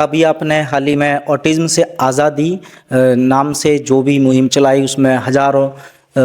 अभी आपने हाल ही में ऑटिज्म से आज़ादी नाम से जो भी मुहिम चलाई उसमें हज़ारों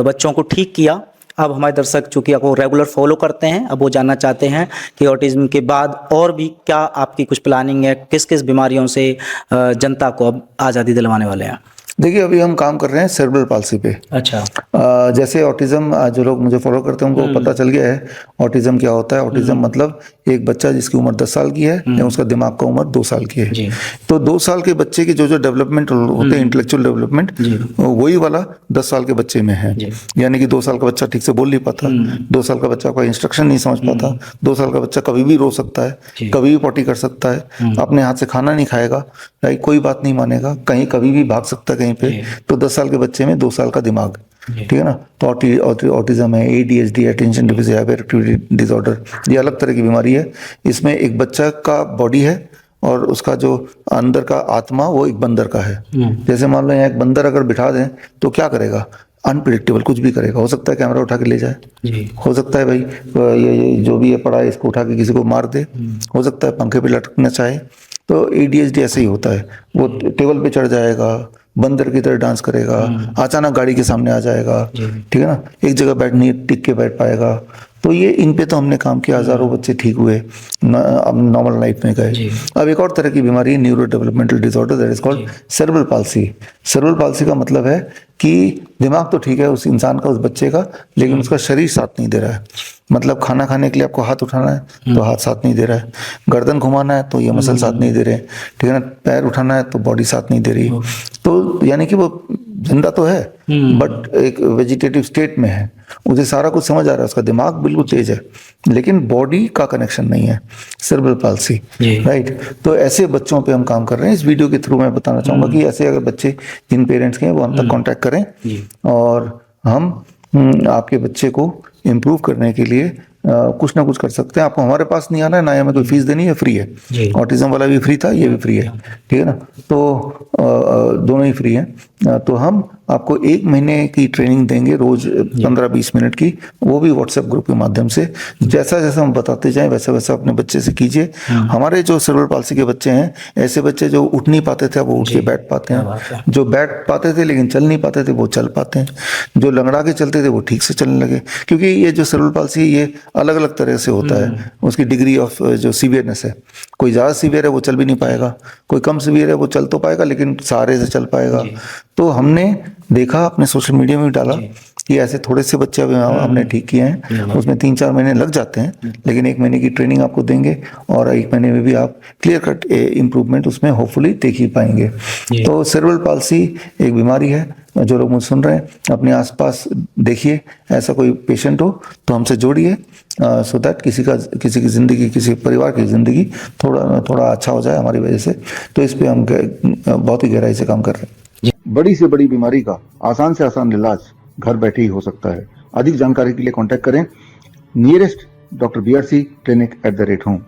बच्चों को ठीक किया। अब हमारे दर्शक चूँकि आपको रेगुलर फॉलो करते हैं, अब वो जानना चाहते हैं कि ऑटिज्म के बाद और भी क्या आपकी कुछ प्लानिंग है, किस किस बीमारियों से जनता को अब आज़ादी दिलवाने वाले हैं। देखिए, अभी हम काम कर रहे हैं सेरेब्रल पाल्सी पे। अच्छा। जैसे ऑटिज्म, जो लोग मुझे फॉलो करते हैं उनको पता चल गया है ऑटिज्म क्या होता है। ऑटिज्म मतलब एक बच्चा जिसकी उम्र 10 साल की है या उसका दिमाग का उम्र 2 साल की है। तो 2 साल के बच्चे की जो डेवलपमेंट होते हैं, इंटेलेक्चुअल डेवलपमेंट, वही वाला 10 साल के बच्चे में है। यानी कि 2 साल का बच्चा ठीक से बोल नहीं पाता, 2 साल का बच्चा कोई इंस्ट्रक्शन नहीं समझ पाता, 2 साल का बच्चा कभी भी रो सकता है, कभी भी पॉटी कर सकता है, अपने हाथ से खाना नहीं खाएगा, कोई बात नहीं मानेगा, कहीं कभी भी भाग सकता है कहीं पे। तो 10 साल के बच्चे में 2 साल का दिमाग, ठीक है ना। तो ऑटिज्म है, ADHD, attention deficit hyper activity disorder, ये अलग तरह की बीमारी है। इसमें एक बच्चा का बॉडी है और उसका जो अंदर का आत्मा वो एक बंदर का है। जैसे मान लो यहाँ एक बंदर अगर बिठा दें तो क्या करेगा, अनप्रिडिक्टेबल कुछ भी करेगा। हो सकता है कैमरा उठा के ले जाए, हो सकता है भाई ये जो भी ये पड़ा है इसको उठा के किसी को मार दे, हो सकता है पंखे पे लटकना चाहे। तो ADHD ऐसे ही होता है, वो टेबल पे चढ़ जाएगा, बंदर की तरह डांस करेगा, अचानक गाड़ी के सामने आ जाएगा, ठीक है ना, एक जगह बैठ नहीं टिक के बैठ पाएगा। तो ये इन पे तो हमने काम किया, हजारों बच्चे ठीक हुए, अब नॉर्मल लाइफ में गए। अब एक और तरह की बीमारी है, neuro developmental disorder, that is called cerebral palsy. Cerebral palsy का मतलब है कि दिमाग तो ठीक है उस इंसान का, उस बच्चे का, लेकिन उसका शरीर साथ नहीं दे रहा है। मतलब खाना खाने के लिए आपको हाथ उठाना है तो हाथ साथ नहीं दे रहा है, गर्दन घुमाना है तो ये मसल साथ नहीं दे रहे, ठीक है ना, पैर उठाना है तो बॉडी साथ नहीं दे रही। तो यानी कि वो जिंदा तो है बट एक वेजिटेटिव स्टेट में है, उसे सारा कुछ समझ आ रहा है, उसका दिमाग बिल्कुल तेज है लेकिन बॉडी का कनेक्शन नहीं है, सेरेब्रल पाल्सी, राइट। तो ऐसे बच्चों पे हम काम कर रहे हैं। इस वीडियो के थ्रू मैं बताना चाहूंगा कि ऐसे अगर बच्चे जिन पेरेंट्स के हैं वो हम तक कांटेक्ट करें और हम आपके बच्चे को इम्प्रूव करने के लिए कुछ ना कुछ कर सकते हैं। आपको हमारे पास नहीं आना है, ना हमें कोई फीस देनी है, फ्री है। ऑटिज्म वाला भी फ्री था, ये भी फ्री है, ठीक है ना। तो दोनों ही फ्री हैं। तो हम आपको 1 महीने की ट्रेनिंग देंगे, रोज 15-20 मिनट की, वो भी व्हाट्सएप ग्रुप के माध्यम से। जैसा जैसा हम बताते जाएं वैसा वैसा अपने बच्चे से कीजिए। हमारे जो सेरेब्रल पाल्सी के बच्चे हैं, ऐसे बच्चे जो उठ नहीं पाते थे वो उठ के बैठ पाते हैं, जो बैठ पाते थे लेकिन चल नहीं पाते थे वो चल पाते हैं, जो लंगड़ा के चलते थे वो ठीक से चलने लगे। क्योंकि ये जो सेरेब्रल पाल्सी है ये अलग अलग तरह से होता है, उसकी डिग्री ऑफ जो सीवियरनेस है। कोई ज़्यादा सीवियर है वो चल भी नहीं पाएगा, कोई कम सीवियर है वो चल तो पाएगा लेकिन सहारे से चल पाएगा। तो हमने देखा, अपने सोशल मीडिया में भी डाला कि ऐसे थोड़े से बच्चे हमने ठीक किए हैं, उसमें 3-4 महीने लग जाते हैं, लेकिन 1 महीने की ट्रेनिंग आपको देंगे और 1 महीने में भी आप क्लियर कट इम्प्रूवमेंट उसमें होपफुली देख ही पाएंगे। तो सेरेब्रल पाल्सी एक बीमारी है, जो लोग मुझे सुन रहे हैं अपने आसपास देखिए, ऐसा कोई पेशेंट हो तो हमसे जोड़िए, सो दैट किसी की ज़िंदगी, किसी परिवार की ज़िंदगी थोड़ा अच्छा हो जाए हमारी वजह से। तो इस पे हम बहुत ही गहराई से काम कर रहे हैं। बड़ी से बड़ी बीमारी का आसान से आसान इलाज घर बैठे ही हो सकता है। अधिक जानकारी के लिए कांटेक्ट करें nearest doctor BRC clinic @home।